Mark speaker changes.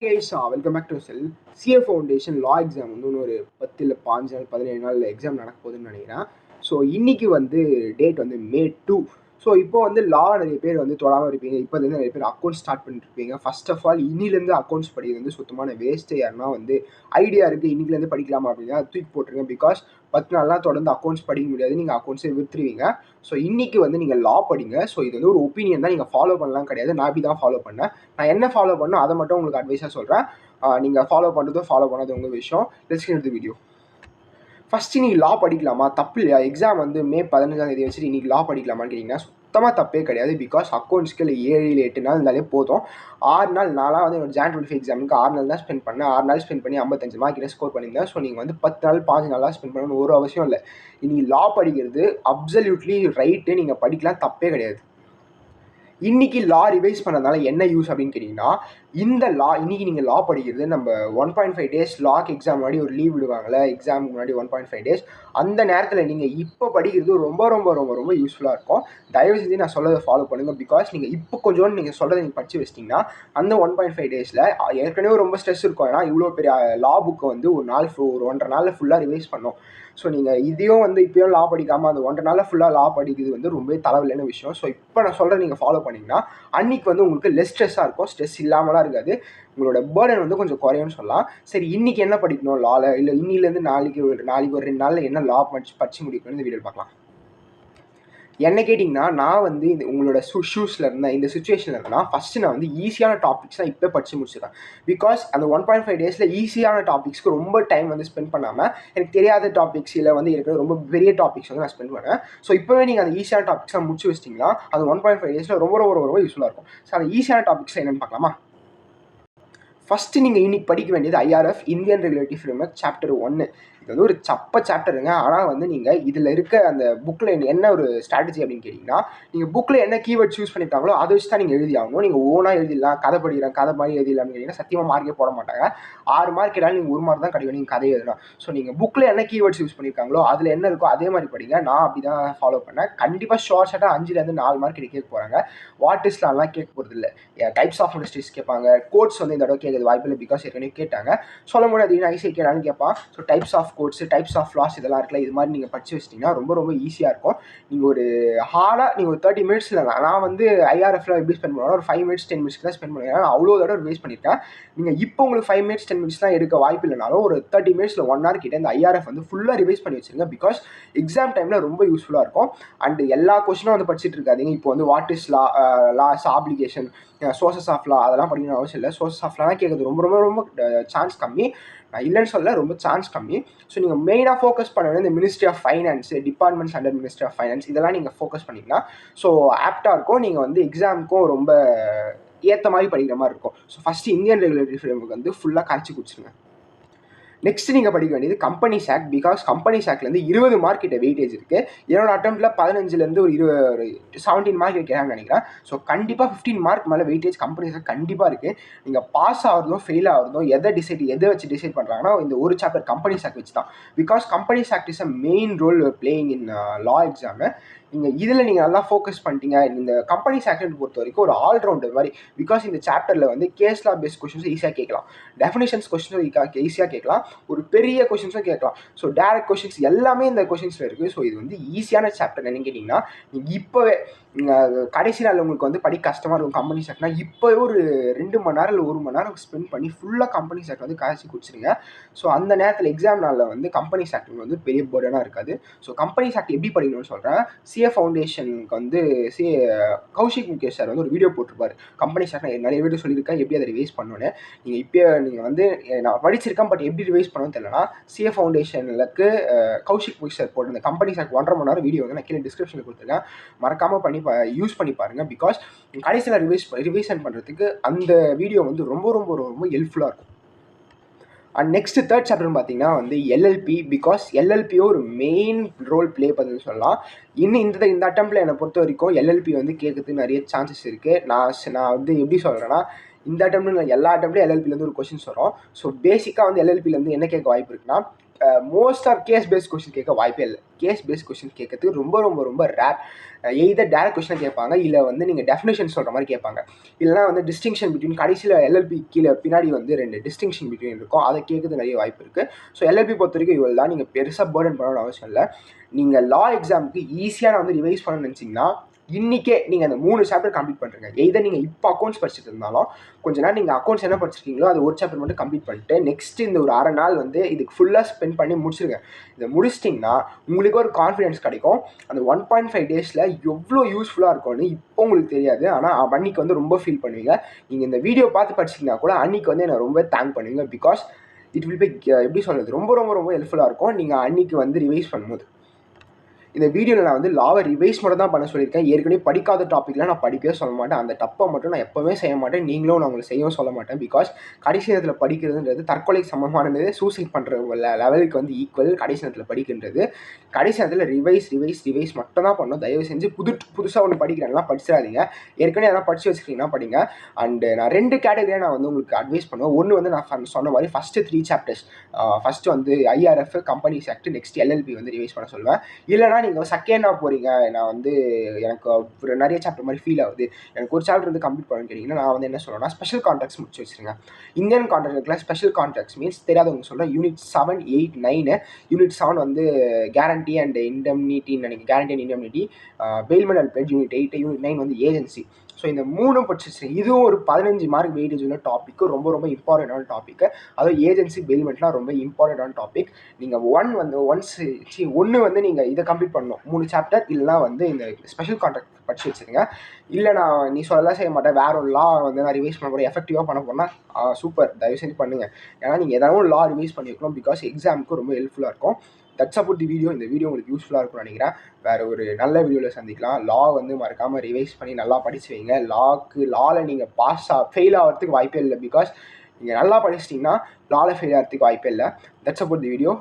Speaker 1: Welcome back to cell. CA foundation law exam வந்து இன்னொரு 10 இல்லை 5 நாள் 17 நாள் எக்ஸாம் நடக்க போகுதுன்னு நினைக்கிறேன். ஸோ இன்னைக்கு வந்து டேட் வந்து May 2. ஸோ இப்போ வந்து லா நிறைய பேர் வந்து தொடாமல் இருப்பீங்க. இப்போலேருந்து நிறைய பேர் அக்கௌண்ட்ஸ் ஸ்டார்ட் பண்ணிட்டு இருப்பீங்க. ஃபர்ஸ்ட் ஆஃப் ஆல் இன்னிலேருந்து அக்கௌண்ட்ஸ் படிக்கிறது வந்து சுத்தமான வேஸ்ட்டு. யாருன்னா வந்து ஐடியா இருக்குது இன்னிலேருந்து படிக்கலாமா அப்படின்னா தூக்கி போட்டுருங்க. பிகாஸ் 10 நாள்லாம் தொடர்ந்து அக்கௌண்ட்ஸ் படிக்க முடியாது. நீங்கள் அக்கௌண்ட்ஸே விற்றுருவீங்க. ஸோ இன்றைக்கி வந்து நீங்கள் லா படிங்க. ஸோ இது வந்து ஒரு ஒப்பீனியன் தான், நீங்கள் ஃபாலோ பண்ணலாம் கிடையாது. நான் இப்படி தான் ஃபாலோ பண்ணேன். நான் என்ன ஃபாலோ பண்ணோம் அதை மட்டும் உங்களுக்கு அட்வைஸாக சொல்கிறேன். நீங்கள் ஃபாலோ பண்ணுறதோ ஃபாலோ பண்ணாத உங்கள் விஷயம். Let's get the video. First நீங்கள் லா படிக்கலாமா? தப்பு இல்லையா? எக்ஸாம் வந்து May 15 வச்சுட்டு இன்றைக்கி லா படிக்கலாமான்னு கேட்டிங்கன்னா சுத்தமாக தப்பே கிடையாது. பிகாஸ் அக்கௌண்ட்ஸ்க்கு 7 இல்லை 8 நாள் இருந்தாலே போதும். 6 நாள் நாளாக வந்து என்னோட Jan 25 எக்ஸாமுக்கு 6 நாள் தான் ஸ்பெண்ட் பண்ணேன். 6 நாள் ஸ்பெண்ட் பண்ணி 55 மார்க் கிட்ட ஸ்கோர் பண்ணியிருந்தேன். ஸோ நீங்கள் வந்து 10 நாள் 5 நாளாக ஸ்பெண்ட் பண்ணணும்னு ஒரு அவசியம் இல்லை. இன்றைக்கி லா படிக்கிறது அப்சல்யூட்லி ரைட்டு. நீங்கள் படிக்கலாம், தப்பே கிடையாது. இன்றைக்கி லா ரிவைஸ் பண்ணதுனால என்ன யூஸ் அப்படின்னு கேட்டிங்கன்னா, இந்த லா இன்றைக்கி நீங்கள் லா படிக்கிறது நம்ம 1.5 டேஸ் லாக்கு எக்ஸாம் முன்னாடி ஒரு லீவ் விடுவாங்கள்ல, எக்ஸாமுக்கு முன்னாடி 1.5 டேஸ், அந்த நேரத்தில் நீங்கள் இப்போ படிக்கிறது ரொம்ப ரொம்ப ரொம்ப ரொம்ப யூஸ்ஃபுல்லாக இருக்கும். தயவு செஞ்சு நான் சொல்கிறத ஃபாலோ பண்ணுங்கள். பிகாஸ் நீங்கள் இப்போ கொஞ்சோண்டு நீங்கள் சொல்கிறத நீங்கள் படித்து வச்சிட்டிங்கன்னா அந்த 1.5 டேஸில் ஏற்கனவே ரொம்ப ஸ்ட்ரெஸ் இருக்கும். ஏன்னா இவ்வளோ பெரிய லா புக்கை வந்து ஒரு 1.5 நாளில் ஃபுல்லாக ரிவைஸ் பண்ணோம். ஸோ நீங்கள் இதையும் வந்து இப்போயும் லா படிக்காமல் அந்த 1.5 நாளில் ஃபுல்லாக லா படிக்கிறது வந்து ரொம்ப தலைவில்லையான விஷயம். ஸோ இப்போ நான் சொல்கிறேன், நீங்கள் ஃபாலோ பண்ணிங்கன்னா அன்றைக்கி வந்து உங்களுக்கு லெஸ் ஸ்ட்ரெஸ்ஸாக இருக்கும். ஸ்ட்ரெஸ் இல்லாமலாம் இருக்காது. உங்களோட பேர்டன் வந்து கொஞ்சம் குறையும்னு சொல்லலாம். சரி, இன்றைக்கி என்ன படிக்கணும் லாவில், இல்லை இன்னிலேருந்து நாளைக்கு ஒரு 2 நாளில் என்ன லா படித்து முடிக்கணும்னு இந்த வீடியோவில் பார்க்கலாம். என்ன கேட்டிங்கன்னா, நான் வந்து உங்களோட ஷூஸில் இருந்தேன், இந்த சுச்சுவேஷனில் இருந்தேன்னா ஃபஸ்ட்டு நான் வந்து ஈஸியான டாபிக்ஸ் தான் இப்போ படித்து முடிச்சிடுறேன். பிகாஸ் அந்த 1.5 டேஸில் ஈஸியான டாபிக்ஸ்க்கு ரொம்ப டைம் வந்து ஸ்பெண்ட் பண்ணாமல் எனக்கு தெரியாத டாபிக்ஸ் இல்லை வந்து இருக்கிற ரொம்ப பெரிய டாபிக்ஸ் வந்து நான் ஸ்பெண்ட் பண்ணேன். ஸோ இப்போவே நீங்கள் அந்த ஈஸியான டாபிக்ஸ்லாம் முடிச்சு வச்சிட்டிங்கன்னா அது 1.5 டேஸில் ரொம்ப ரொம்ப ரொம்ப யூஸ்ஃபுல்லாக இருக்கும். ஸோ அந்த ஈஸியான டாபிக்ஸ் என்னென்னு பார்க்கலாமா? ஃபஸ்ட்டு நீங்கள் இன்றைக்கி படிக்க வேண்டியது IRF Indian regulatory framework chapter 1. இது வந்து ஒரு சாப்டருங்க. ஆனால் வந்து நீங்கள் இதில் இருக்க அந்த புக்கில் என்ன ஒரு ஸ்ட்ராட்டஜி அப்படின்னு கேட்டிங்கன்னா, நீங்கள் புக்கில் என்ன கீவேர்ட்ஸ் யூஸ் பண்ணியிருக்காங்களோ அதை வச்சு தான் நீங்கள் எழுதி ஆகணும். நீங்கள் ஓனாக எழுதிடலாம், கதை படிக்கிறேன் கதை மாதிரி எழுதிடலாம்னு கேட்டிங்கன்னா சத்தியமாக மார்க்கே போட மாட்டாங்க. 6 மார்க் கேட்டாலும் நீங்கள் 1 மார்க் தான் கிடைக்கும் நீங்கள் கதை எழுதலாம். ஸோ நீங்கள் புக்கில் என்ன கீவேர்ட்ஸ் யூஸ் பண்ணியிருக்காங்களோ அதில் என்ன இருக்கோ அதே மாதிரி படிங்க. நான் அப்படி தான் ஃபாலோ பண்ணேன். கண்டிப்பாக ஷார்ட்டாக 5லேருந்து 4 மார்க் கேட்க போகிறாங்க. வாட் இஸ்லாம் கேட்க போகிறது இல்லை. டைப்ஸ் ஆஃப் இண்டஸ்ட்ரீஸ் கேட்பாங்க. கோட்ஸ் வந்து இந்த தடவை கேட்குறது வாய்ப்பு இல்லை. பிகாஸ் ஏற்கனவே கேட்டாங்க. சொல்ல முடியாது ஐசிஐ கேட்டாலும் கேட்பான். So types of codes, types of laws இதெல்லாம் இருக்குல்ல, இது மாதிரி நீங்கள் படித்து வச்சிட்டிங்கன்னா ரொம்ப ரொம்ப ஈஸியாக இருக்கும். நீங்கள் ஒரு ஹார்டாக நீங்கள் ஒரு 30 மினிட்ஸில் நான் வந்து IRFல எப்படி ஸ்பெண்ட் பண்ணுவேன், ஒரு 5 மினிட்ஸ் 10 மினிட்ஸ் தான் ஸ்பெண்ட் பண்ணுவேன். நான் அவ்வளோ தடவை ரிவைஸ் பண்ணியிருக்கேன். நீங்கள் இப்போ உங்களுக்கு 5 மினிட்ஸ் 10 மினிட்ஸ்லாம் எடுக்க வாய்ப்பு இல்லைனாலும் ஒரு 30 மினிட்ஸில் 1 hour கிட்ட இந்த IRF வந்து ஃபுல்லாக ரிவைஸ் பண்ணி வச்சுருங்க. பிகாஸ் எக்ஸாம் டைமில் ரொம்ப யூஸ்ஃபுல்லாக இருக்கும். அண்ட் எல்லா கொஸ்டினும் வந்து படிச்சுட்டு இருக்காதிங்க. இப்போ வந்து what is laws application, sources of law அதெல்லாம் படிக்கணும் அவசியம் இல்லை. சோர்சஸ் ஆஃப் லாலாம் கேட்குறது ரொம்ப ரொம்ப ரொம்ப சான்ஸ் கம்மி. நான் இல்லைன்னு சொல்ல, ரொம்ப சான்ஸ் கம்மி. ஸோ நீங்கள் மெயினாக ஃபோக்கஸ் பண்ண வேண்டிய இந்த ministry of finance, departments under ministry of finance இதெல்லாம் நீங்கள் ஃபோக்கஸ் பண்ணிங்கன்னா ஸோ ஆப்டாக இருக்கும். நீங்கள் வந்து எக்ஸாமுக்கும் ரொம்ப ஏற்ற மாதிரி படிக்கிற மாதிரி இருக்கும். So first Indian regulatory framework வந்து ஃபுல்லாக கரைச்சி குடிச்சிருங்க. நெக்ஸ்ட் நீங்கள் படிக்க வேண்டியது கம்பெனிஸ் ஆக்ட். பிகாஸ் கம்பெனிஸ் ஆக்ட்லேருந்து 20 மார்க் கிட்ட வெயிட்டேஜ் இருக்குது. என்னோட அட்டெம்ப்டில் 15லேருந்து ஒரு 17 மார்க் வைக்கிறாங்கன்னு நினைக்கிறேன். ஸோ கண்டிப்பாக 15 மார்க் மேலே வெயிட்டேஜ் கம்பெனிஸ் ஆக்ட் கண்டிப்பாக இருக்குது. நீங்கள் பாஸ் ஆகிறதும் ஃபெயில் ஆகிறதும் எதை வச்சு டிசைட் பண்ணுறாங்கன்னா இந்த ஒரு சாப்டர் கம்பெனிஸ் ஆக்ட் வச்சு தான். Because companies act is a main role playing in law exam. நீங்கள் இதில் நீங்கள் நல்லா ஃபோக்கஸ் பண்ணிட்டீங்க. இந்த கம்பெனிஸ் ஆக்ட் பொறுத்த வரைக்கும் ஒரு ஆல்ரவுண்டர் மாதிரி. பிகாஸ் இந்த சாப்டரில் வந்து கேஸ் லா பேஸ்ட் கொஸ்டின்ஸும் ஈஸியாக கேட்கலாம், டெஃபினேஷன்ஸ் கொஸ்டின்ஸும் ஈஸியாக கேட்கலாம், ஒரு பெரிய கொஸ்டின்ஸும் கேட்கலாம். ஸோ டேரக்ட் கொஸ்டின்ஸ் எல்லாமே இந்த கொஸ்டின்ஸில் இருக்குது. ஸோ இது வந்து ஈஸியான சாப்டர். என்னன்னு கேட்டிங்கன்னா, நீங்கள் இப்போவே கடைசி நாள் உங்களுக்கு வந்து படிக்க கஷ்டமாக இருக்கும் கம்பெனிஸ் ஆக்ட்னா இப்போவே ஒரு 2 மணி நேரம் இல்லை 1 மணி நேரம் ஸ்பெண்ட் பண்ணி ஃபுல்லாக கம்பெனிஸ் ஆக்ட் வந்து கரைச்சி குடிச்சிருங்க. ஸோ அந்த நேரத்தில் எக்ஸாம் நாளில் வந்து கம்பெனிஸ் ஆக்ட் வந்து பெரிய பேர்டனாக இருக்காது. ஸோ கம்பெனிஸ் ஆக்ட் எப்படி படிக்கணும்னு சொல்கிறேன். சிஏ ஃபவுண்டேஷனுக்கு வந்து கௌஷிக் முகேஷ் சார் வந்து ஒரு வீடியோ போட்டிருப்பார். கம்பெனிஸ் ஆக்ட் நிறைய வீடியோ சொல்லியிருக்கேன் எப்படி அதை ரிவைஸ் பண்ணணுன்னு. நீங்கள் வந்து நான் படிச்சிருக்கேன், பட் எப்படி ரிவைஸ் பண்ணணும்னு தெரியலனா சிஏ ஃபவுண்டேஷனுக்கு கௌஷிக் முகேஷ் சார் போட்டு இந்த கம்பெனிஸ் ஆக்ட் 1.5 மணி நேரம் வீடியோ வந்து நான் கீழே டிஸ்கிரிப்ஷனில் கொடுத்துருக்கேன். மறக்காமல் யூஸ் பண்ணி பாருங்கள். பிகாஸ் கடைசியில் ரிவைஷன் பண்ணுறதுக்கு அந்த வீடியோ வந்து ரொம்ப ரொம்ப ரொம்ப ஹெல்ப்ஃபுல்லாக இருக்கும். அண்ட் நெக்ஸ்ட் 3rd சாப்டர்னு பார்த்தீங்கன்னா வந்து எல்எல்பி. பிகாஸ் எல்எல்பியோ ஒரு மெயின் ரோல் ப்ளே பண்ணுன்னு சொல்லலாம். இன்னும் இந்த அட்டெம்ப்டில் என்னை பொறுத்த வரைக்கும் எல்எல்பி வந்து கேட்கறதுக்கு நிறைய சான்சஸ் இருக்குது. நான் வந்து எப்படி சொல்கிறேன்னா, இந்த அட்டெம்ப்டில் எல்லா அட்டெம்ப்ட்லையும் எல்எல்பிலேருந்து ஒரு கொஸ்டின்ஸ் வரும். ஸோ பேசிக்காக வந்து எல்எல்பிலேருந்து என்ன கேட்க வாய்ப்பு இருக்குன்னா, most of case based question கேட்க வாய்ப்பே இல்லை. கேஸ் பேஸ்ட் கொஸ்டின் கேட்கறதுக்கு ரொம்ப ரொம்ப ரொம்ப ரேர். எய்தர் டேரக்ட் கொஸ்டின் கேட்பாங்க, இல்லை வந்து நீங்கள் டெஃபினேஷன் சொல்கிற மாதிரி கேட்பாங்க, இல்லைனா வந்து டிஸ்டிங்ஷன் பிட்வீன் கடைசியில் எல்எல்பி கீழே பின்னாடி வந்து 2 டிஸ்டிங்ஷன் பிட்வீன் இருக்கும், அதை கேட்கறது நிறைய வாய்ப்பு இருக்குது. ஸோ எல்எல்பி பொறுத்த வரைக்கும் இவ்வளோ தான். நீங்கள் பெருசாக பேர்டன் பண்ணணும்னு அவசியம் இல்லை. நீங்கள் லா எக்ஸாமுக்கு ஈஸியாக நான் வந்து ரிவைஸ் பண்ணணும்னு நினச்சிங்கன்னா இன்றைக்கே நீங்கள் அந்த 3 சாப்டர் கம்ப்ளீட் பண்ணுறீங்க. எய்தர் நீங்கள் இப்போ அக்கௌண்ட்ஸ் படிச்சுட்டு இருந்தாலும் கொஞ்ச நேரம் நீங்கள் அக்கௌண்ட்ஸ் என்ன படிச்சிருக்கீங்களோ அது ஒரு சாப்டர் மட்டும் கம்ப்ளீட் பண்ணிட்டு நெக்ஸ்ட்டு இந்த ஒரு அரை நாள் வந்து இதுக்கு ஃபுல்லாக ஸ்பெண்ட் பண்ணி முடிச்சிருங்க. இதை முடிச்சிட்டிங்கன்னா உங்களுக்கு ஒரு கான்ஃபிடன்ஸ் கிடைக்கும். அந்த 1.5 டேஸில் எவ்வளோ யூஸ்ஃபுல்லாக இருக்கும்னு இப்போ உங்களுக்கு தெரியாது, ஆனால் அன்றைக்கி வந்து ரொம்ப ஃபீல் பண்ணுவீங்க. நீங்கள் இந்த வீடியோ பார்த்து படிச்சிங்கன்னா கூட அன்றைக்கி வந்து என்னை ரொம்ப தேங்க் பண்ணுவீங்க. பிகாஸ் இட் வில் பி எப்படி சொல்கிறது, ரொம்ப ரொம்ப ரொம்ப ஹெல்ப்ஃபுல்லாக இருக்கும் நீங்கள் அன்றைக்கி வந்து ரிவைஸ் பண்ணும்போது. இந்த வீடியோவில் நான் வந்து லாவை ரிவைஸ் மட்டும் தான் பண்ண சொல்லியிருக்கேன். ஏற்கனவே படிக்காத டாப்பிக்லாம் நான் படிக்கவே சொல்ல மாட்டேன். அந்த தப்பை மட்டும் நான் எப்போவுமே செய்ய மாட்டேன். நீங்களும் நான் உங்களுக்கு செய்யவும் சொல்ல மாட்டேன். பிகாஸ் கடைசி நேரத்தில் படிக்கிறதுன்றது தற்கொலைக்கு சமமானது, சூசைட் பண்ணுற லெவலுக்கு வந்து ஈக்குவல். கடைசி நேரத்தில் படிக்கின்றது கடைசி நேரத்தில் ரிவைஸ் மட்டும் தான் பண்ணணும். தயவு செஞ்சு புதுசாக ஒன்று படிக்கிறேன்னா படிச்சிடாதீங்க. ஏற்கனவே அதெல்லாம் படித்து வச்சுக்கிட்டீங்கன்னா படிங்க. அண்டு நான் 2 கேட்டகரியாக நான் வந்து உங்களுக்கு அட்வைஸ் பண்ணுவேன். ஒன்று வந்து நான் சொன்ன மாதிரி ஃபஸ்ட்டு 3 சாப்டர்ஸ், ஃபஸ்ட்டு வந்து IRF, companies act, next LLB வந்து ரிவைஸ் பண்ண சொல்லுவேன். இல்லைனா நீங்கள் செகண்டாக போகிறீங்க, நான் வந்து எனக்கு ஒரு நிறைய சாப்டர் மாதிரி ஃபீல் ஆகுது, எனக்கு ஒரு சாப்டர் வந்து கம்ப்ளீட் பண்ணணும்னு கேட்டிங்கன்னா நான் வந்து என்ன சொல்லுவேன்னா ஸ்பெஷல் கான்ட்ராக்ட்ஸ் முடிச்சு வச்சுருங்க. இந்தியன் கான்ட்ராக்ட்ல ஸ்பெஷல் கான்ட்ராக்ட்ஸ் மீன்ஸ் தெரியாதவங்க சொல்கிறேன். யூனிட் 7, 8, 9. யூனிட் 7 வந்து கேரண்டி அண்ட் இண்டம்னிட்டின்னு நினைக்கிறேன், guarantee and indemnity, bailment and pledge. Unit 8, unit 9 வந்து ஏஜென்சி. ஸோ இந்த 3 படிச்சு இதுவும் ஒரு 15 மார்க் வெயிட்டேஜ் உள்ள டாப்பிக்கு, ரொம்ப ரொம்ப இம்பார்ட்டண்டான டாப்பிக்கு. அதுவும் ஏஜென்சி பெயில்மெண்ட்லாம் ரொம்ப இம்பார்ட்டண்டான டாபிக். நீங்கள் ஒன்று வந்து நீங்கள் இதை கம்ப்ளீட் பண்ணணும், 3 சாப்டர், இல்லைனா வந்து இந்த ஸ்பெஷல் கான்ட்ராக்ட் படிச்சு வச்சுருங்க. இல்லை நீ சொல்லலாம் செய்ய மாட்டேன், வேற ஒரு லா வந்து நான் ரிவைஸ் பண்ண போகிறேன், எஃபெக்டிவாக பண்ண போனால் சூப்பர், தயவு செஞ்சு பண்ணுங்கள். ஏன்னா நீங்கள் ஏதாவது லா ரிவைஸ் பண்ணியிருக்கணும். பிகாஸ் எக்ஸாமுக்கு ரொம்ப ஹெல்ப்ஃபுல்லாக இருக்கும். That's about the video. இந்த வீடியோ உங்களுக்கு யூஸ்ஃபுல்லாக இருக்கும்னு நினைக்கிறேன். வேறு ஒரு நல்ல வீடியோவில் சந்திக்கலாம். லா வந்து மறக்காமல் ரிவைஸ் பண்ணி நல்லா படிச்சு வைங்க. லாவில் நீங்கள் ஃபெயில் ஆகிறதுக்கு வாய்ப்பே இல்லை. பிகாஸ் நீங்கள் நல்லா படிச்சிட்டிங்கன்னா லாவில் ஃபெயில் ஆகிறதுக்கு வாய்ப்பே இல்லை. That's about the video.